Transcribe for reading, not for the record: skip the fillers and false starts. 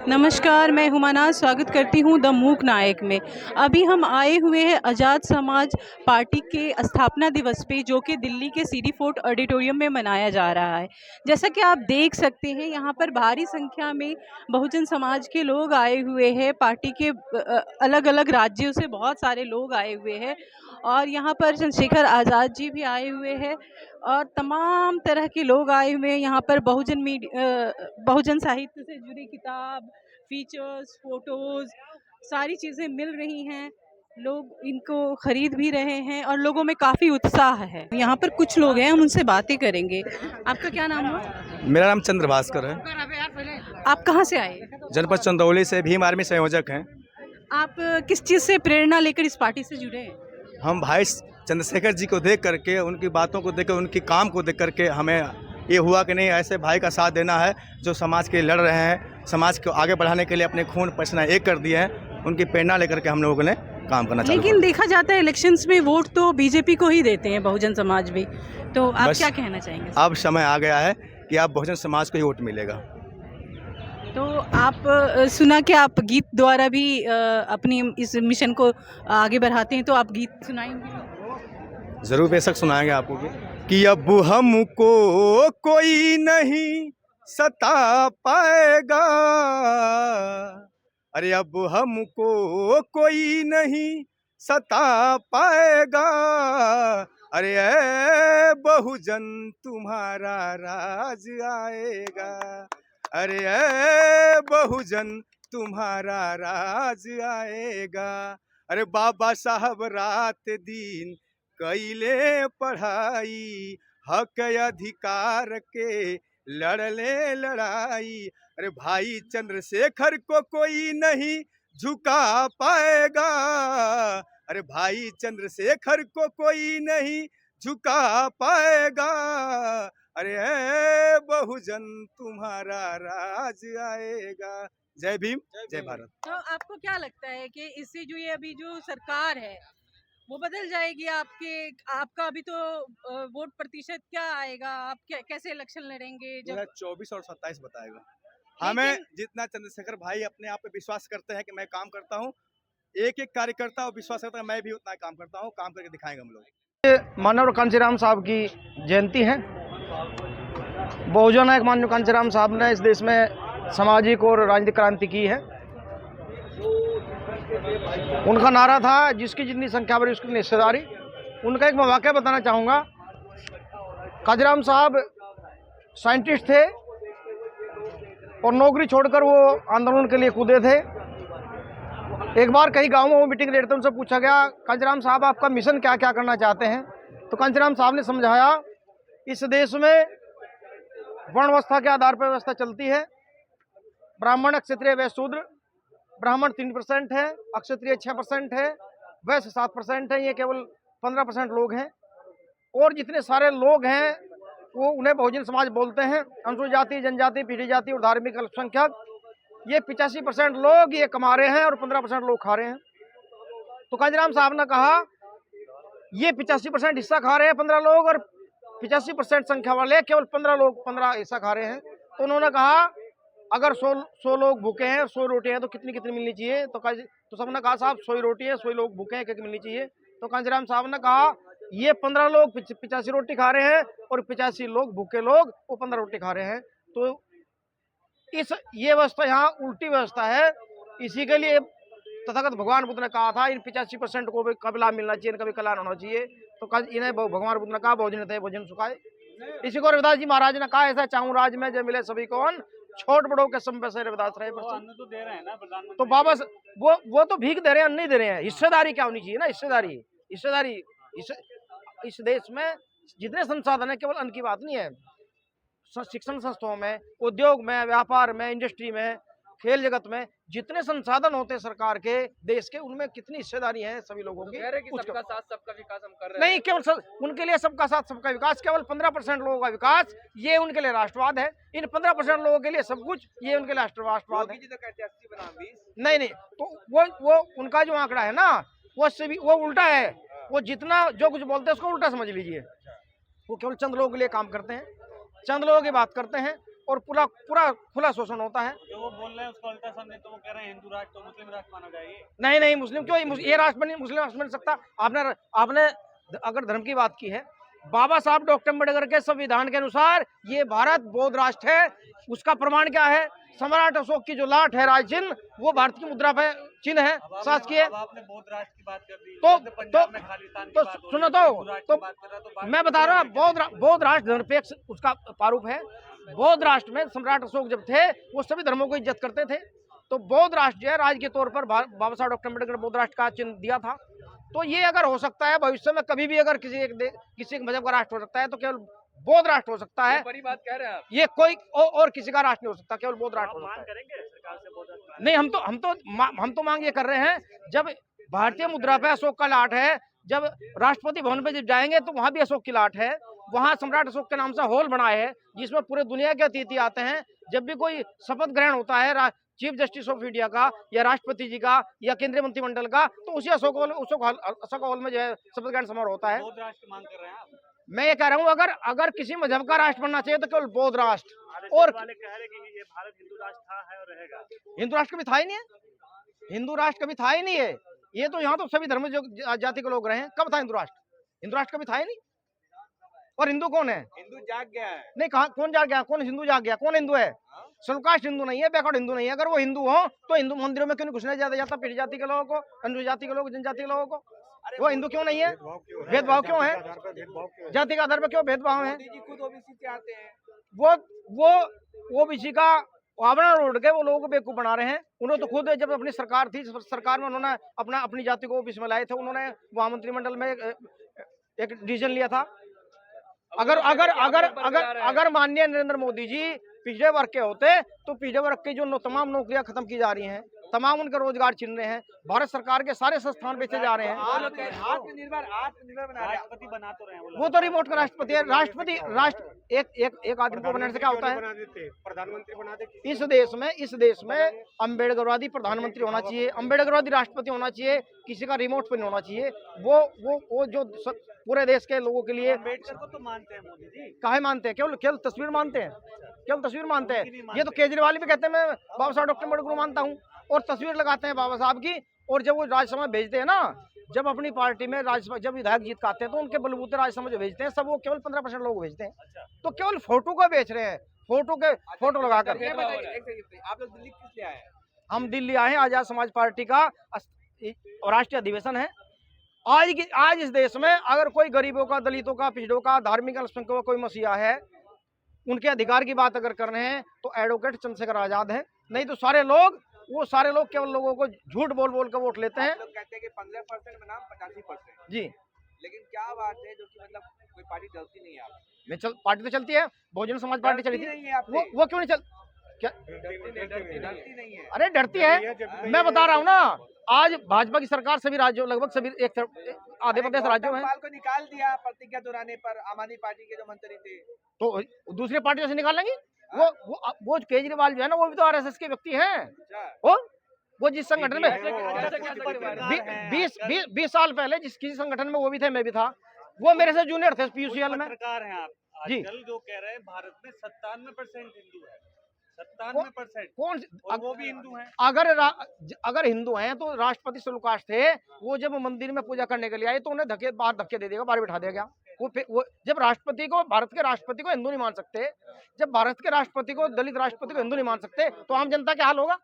नमस्कार, मैं हुमानाज स्वागत करती हूँ द मूक नायक में। अभी हम आए हुए हैं आज़ाद समाज पार्टी के स्थापना दिवस पे, जो कि दिल्ली के सीडी फोर्ट ऑडिटोरियम में मनाया जा रहा है। जैसा कि आप देख सकते हैं, यहाँ पर भारी संख्या में बहुजन समाज के लोग आए हुए हैं। पार्टी के अलग-अलग राज्यों से बहुत सारे लोग आए हुए हैं और यहाँ पर चंद्रशेखर आज़ाद जी भी आए हुए हैं और तमाम तरह के लोग आए हुए हैं। यहाँ पर बहुजन साहित्य से जुड़ी किताब, फीचर्स, फोटोज़, सारी चीज़ें मिल रही हैं। लोग इनको खरीद भी रहे हैं और लोगों में काफ़ी उत्साह है। यहाँ पर कुछ लोग हैं, हम उनसे बातें करेंगे। आपका क्या नाम हुआ? मेरा नाम चंद्र भास्कर है। आप कहाँ से आए? जनपद चंदौली से भीम आर्मी संयोजक हैं। आप किस चीज़ से प्रेरणा लेकर इस पार्टी से जुड़े हैं? हम भाई चंद्रशेखर जी को देख करके, उनकी बातों को देख कर, उनकी काम को देख करके हमें ये हुआ कि नहीं, ऐसे भाई का साथ देना है जो समाज के लिए लड़ रहे हैं, समाज को आगे बढ़ाने के लिए अपने खून पसीना एक कर दिए हैं। उनकी प्रेरणा लेकर के हम लोगों ने काम करना चालू लेकिन देखा जाता है इलेक्शंस में वोट तो बीजेपी को ही देते हैं बहुजन समाज भी। तो आप बस क्या कहना चाहेंगे? अब समय आ गया है कि अब बहुजन समाज को ही वोट मिलेगा। तो आप सुना कि आप गीत द्वारा भी अपनी इस मिशन को आगे बढ़ाते हैं, तो आप गीत सुनाएंगे? ज़रूर बेशक सुनाएंगे आपको कि अब हमको कोई नहीं सता पाएगा, अरे अब हमको कोई नहीं सता पाएगा, अरे ए बहुजन तुम्हारा राज आएगा, अरे ए बहुजन तुम्हारा राज आएगा। अरे बाबा साहब रात दिन कैले पढ़ाई, हक अधिकार के लड़ले लड़ाई, अरे भाई चंद्रशेखर को कोई नहीं झुका पाएगा, अरे भाई चंद्रशेखर को कोई नहीं झुका पाएगा, अरे ए बहुजन तुम्हारा राज आएगा। जय भीम, जय भारत। तो आपको क्या लगता है कि इससे जो ये अभी जो सरकार है वो बदल जाएगी? आपका अभी तो वोट प्रतिशत क्या आएगा? आप कैसे इलेक्शन लड़ेंगे जब 24 और 27 बताएगा। हमें जितना चंद्रशेखर भाई अपने आप पे विश्वास करते हैं कि मैं काम करता हूँ, एक एक कार्यकर्ता और विश्वास करता है, मैं भी उतना काम करता हूँ, काम करके दिखाएंगे हम लोग। माननीय कांचीराम साहब की जयंती है। बहुजन नायक माननीय कांचीराम साहब ने इस देश में सामाजिक और राजनीतिक क्रांति की है। उनका नारा था, जिसकी जितनी संख्या बढ़ी उसकी हिस्सेदारी। उनका एक मैं वाकया बताना चाहूँगा। कांचीराम साहब साइंटिस्ट थे और नौकरी छोड़कर वो आंदोलन के लिए कूदे थे। एक बार कई गाँवों में वो मीटिंग ले रहे थे, उनसे पूछा गया, कांचीराम साहब आपका मिशन क्या क्या करना चाहते हैं? तो कांचीराम साहब ने समझाया, इस देश में वर्ण व्यवस्था के आधार पर व्यवस्था चलती है। ब्राह्मण, क्षत्रिय, वैश्य, शूद्र। ब्राह्मण 3% है, अक्षत्रिय 6% है, वैश्य 7% है, ये केवल 15% लोग हैं। और जितने सारे लोग हैं वो उन्हें बहुजन समाज बोलते हैं। अनुसूचित जाति, जनजाति, पीढ़ी जाति और धार्मिक अल्पसंख्यक, ये 85% लोग ये कमा रहे हैं और 15% लोग खा रहे हैं। तो कांचीराम साहब ने कहा, ये 85% हिस्सा खा रहे हैं 15 लोग, और 85% संख्या वाले केवल 15 लोग 15 हिस्सा खा रहे हैं। तो उन्होंने कहा, अगर 100 लोग भूखे हैं, 100 रोटी हैं, तो कितनी कितनी मिलनी चाहिए? तो सबने कहा, साहब 100 रोटी है, 100 लोग भूखे हैं, क्या मिलनी चाहिए? तो कांचीराम साहब ने कहा, ये 15 लोग 85 रोटी खा रहे हैं और 85 लोग भूखे लोग वो 15 रोटी खा रहे हैं। तो ये व्यवस्था यहाँ उल्टी व्यवस्था है। इसी के लिए तथागत भगवान बुद्ध ने कहा था, इन 85% को भी कभी लाभ मिलना चाहिए, इनका भी कल्याण होना चाहिए। तो इन्हें भगवान बुद्ध ने कहा, भोजन थे भोजन सुखाए। इसी को रविदास जी महाराज ने कहा, ऐसा चाहूं राज में जब मिले सभी को अन्न, छोट बड़ों के संग से रविदास रहे। तो दे रहे हैं ना प्रधानमंत्री। तो बाबा वो तो भीख दे रहे हैं, अन्न नहीं दे रहे हैं। हिस्सेदारी क्या होनी चाहिए ना, हिस्सेदारी। इस देश में जितने संसाधन है, केवल अन्न की बात नहीं है। शिक्षण संस्थाओं में, उद्योग में, व्यापार में, इंडस्ट्री में, खेल जगत में जितने संसाधन होते हैं सरकार के, देश के, उनमें कितनी हिस्सेदारी है सभी लोगों की। सबका साथ सबका विकास हम कर रहे हैं। नहीं, केवल उनके लिए सबका साथ सबका विकास, केवल 15% लोगों का विकास, ये उनके लिए राष्ट्रवाद है। इन 15% लोगों के लिए सब कुछ, ये उनके लिए राष्ट्रवाद है। नहीं, तो वो उनका जो आंकड़ा है ना, वो उल्टा है। वो जितना जो कुछ बोलते हैं उसको उल्टा समझ लीजिए। वो केवल चंद लोगों के लिए काम करते हैं, चंद लोगों की बात करते हैं। और पूरा पूरा खुला शोषण होता है। जो वो बोल रहे हैं उसका उल्टा समझे तो वो कह रहे हैं हिंदू राष्ट्र तो मुस्लिम राष्ट्र माना जाए। नहीं नहीं, मुस्लिम क्यों, ये राष्ट्र बनी, मुस्लिम राष्ट्र बन सकता। आपने अगर धर्म की बात की है, बाबा साहब डॉक्टर अम्बेडकर के संविधान के अनुसार ये भारत बौद्ध राष्ट्र है। उसका प्रमाण क्या है? सम्राट अशोक की जो लाट है, राज चिन्ह, वो भारत की मुद्रा पे चिन्ह है शासकीय। आपने बौद्ध राष्ट्र की बात कर दी, तो सुनो तो मैं बता रहा हूँ, बौद्ध राष्ट्र धर्मनिरपेक्ष उसका प्रारूप है। बौद्ध राष्ट्र में सम्राट अशोक जब थे वो सभी धर्मों को इज्जत करते थे। तो बौद्ध राष्ट्र जो है राज के तौर पर बाबा साहब डॉक्टर अम्बेडकर ने बौद्ध राष्ट्र का चिन्ह दिया था। तो ये अगर हो सकता है भविष्य में कभी भी अगर किसी एक मजहब का राष्ट्र हो सकता है तो केवल बौद्ध राष्ट्र हो सकता है। बड़ी बात कह रहे हैं आप। ये कोई और किसी का राष्ट्र नहीं हो सकता, केवल बौद्ध राष्ट्र हो सकता है। करेंगे सरकार से बौद्ध राष्ट्र? नहीं, हम तो मांग ये कर रहे हैं, जब भारतीय मुद्रा पे अशोक का लाट है, जब राष्ट्रपति भवन पे जब जाएंगे तो वहां भी अशोक की लाट है। वहां सम्राट अशोक के नाम से हॉल बनाए है जिसमें पूरे दुनिया के अतिथि आते हैं। जब भी कोई शपथ ग्रहण होता है चीफ जस्टिस ऑफ इंडिया का या राष्ट्रपति जी का या केंद्रीय मंत्रिमंडल का, तो उसी अशोक हॉल में जो है शपथ ग्रहण समारोह होता है। बौद्ध राष्ट्र की मांग कर रहे हैं आप? मैं ये कह रहा हूँ, अगर किसी मजहब का राष्ट्र बनना चाहिए तो केवल बौद्ध राष्ट्र। और वाले कह रहे कि ये भारत हिंदू राष्ट्र था, है और रहेगा। हिंदू राष्ट्र कभी था ही नहीं है। हिंदू राष्ट्र कभी था ही नहीं है। ये तो यहाँ तो सभी धर्म जो जाति के लोग रहे हैं। कब था हिंदू राष्ट्र? हिंदू राष्ट्र कभी था ही नहीं। और हिंदू कौन है? हिंदू जाग गया है। नहीं, कहा कौन जाग गया? कौन हिंदू जाग गया? कौन हिंदू है? सलकास्ट हिंदू नहीं है, बैकवर्ड हिंदू नहीं है। अगर वो हिंदू हो तो हिंदू मंदिरों में क्यों नहीं घुसने दिया जाता पीढ़ी जाति के लोगों को, अनुसूचित जाति के लोग, जनजाति के लोगों को? वो हिंदू क्यों नहीं है? भेदभाव क्यों है? जाति का आधार पर क्यों भेदभाव है? खुद ओबीसी से आते हैं। वो ओबीसी का आवरण उड़ के वो लोगों को बेवकूफ बना रहे हैं। उन्होंने तो खुद जब अपनी सरकार थी, सरकार में उन्होंने अपनी जाति को ओबीसी में लाए थे। उन्होंने वहाँ मंत्रिमंडल में एक डिसीजन लिया था। अगर माननीय नरेंद्र मोदी जी पिछड़े वर्ग के होते तो पिछड़े वर्ग की जो तमाम नौकरियां खत्म की जा रही हैं, तमाम उनके रोजगार छिन रहे हैं, भारत सरकार के सारे संस्थान बेचे जा रहे हैं। आत्मनिर्भर बना राष्ट्रपति बना तो रहे हैं वो तो रिमोट का राष्ट्रपति है। राष्ट्रपति एक आदमी को बनाने से क्या होता है? प्रधानमंत्री बना दे। इस देश में अम्बेडकरवादी प्रधानमंत्री होना चाहिए, अम्बेडकरवादी राष्ट्रपति होना चाहिए, किसी का रिमोट पर नहीं होना चाहिए। वो जो पूरे देश के लोगों के लिए। अम्बेडकर को तो मानते हैं मोदी जी। काहे मानते हैं? केवल तस्वीर मानते हैं, केवल तस्वीर मानते हैं। ये तो केजरीवाल भी कहते हैं मैं बाबा साहब डॉक्टर अम्बेडकर को मानता हूँ, और तस्वीर लगाते हैं बाबा साहब की। और जब वो राज्यसभा में भेजते हैं ना, जब अपनी पार्टी में राज्यसभा जब विधायक जीत के आते हैं तो उनके बलबूते राज्यसभा जो भेजते हैं सब वो केवल 15% लोग भेजते हैं। तो केवल फोटो को बेच रहे हैं, फोटो लगाकर। आप लोग दिल्ली किस लिए आए? हम दिल्ली आए हैं, आजाद समाज पार्टी का राष्ट्रीय अधिवेशन है। आज इस देश में अगर कोई गरीबों का, दलितों का, पिछड़ों का, धार्मिक अल्पसंख्यकों का कोई मसीहा है, उनके अधिकार की बात अगर कर रहे हैं तो एडवोकेट चंद्रशेखर आजाद है। नहीं तो सारे लोग केवल लोगों को झूठ बोल कर वोट लेते हैं। लोग कहते हैं कि 15% बनाम 85% जी, लेकिन क्या बात है जो कि मतलब कोई पार्टी चलती नहीं है आप? पार्टी तो चलती है, बहुजन समाज पार्टी चली थी। नहीं है वो क्यों नहीं चल? क्या डरती नहीं है? अरे डरती है, मैं बता रहा हूँ ना। आज भाजपा की सरकार सभी राज्यों, लगभग सभी आधे प्रदेश राज्यों में को निकाल दिया प्रतिज्ञा दोहराने पर आम आदमी पार्टी के जो मंत्री थे। तो दूसरी पार्टियों से निकाल लेंगे। वो केजरीवाल जो है ना, वो भी तो आरएसएस के व्यक्ति हैं। वो जिस संगठन में 20 साल पहले जिस किसी संगठन में वो भी थे, मैं भी था, वो मेरे से जूनियर थे पीयूसीएल में। सरकार है आप जी। आजकल जो कह रहे हैं भारत में 97% हिंदू है, 97%। कौन वो भी हिंदू हैं। अगर हिंदू हैं तो राष्ट्रपति सलूकाश थे, वो जब मंदिर में पूजा करने के लिए आए तो उन्हें बाहर धक्के दे देगा, बाहर बिठा दिया गया। वो जब राष्ट्रपति को, भारत के राष्ट्रपति को हिंदू नहीं मान सकते, जब भारत के राष्ट्रपति को, दलित राष्ट्रपति को हिंदू नहीं मान सकते, तो आम जनता क्या हाल होगा?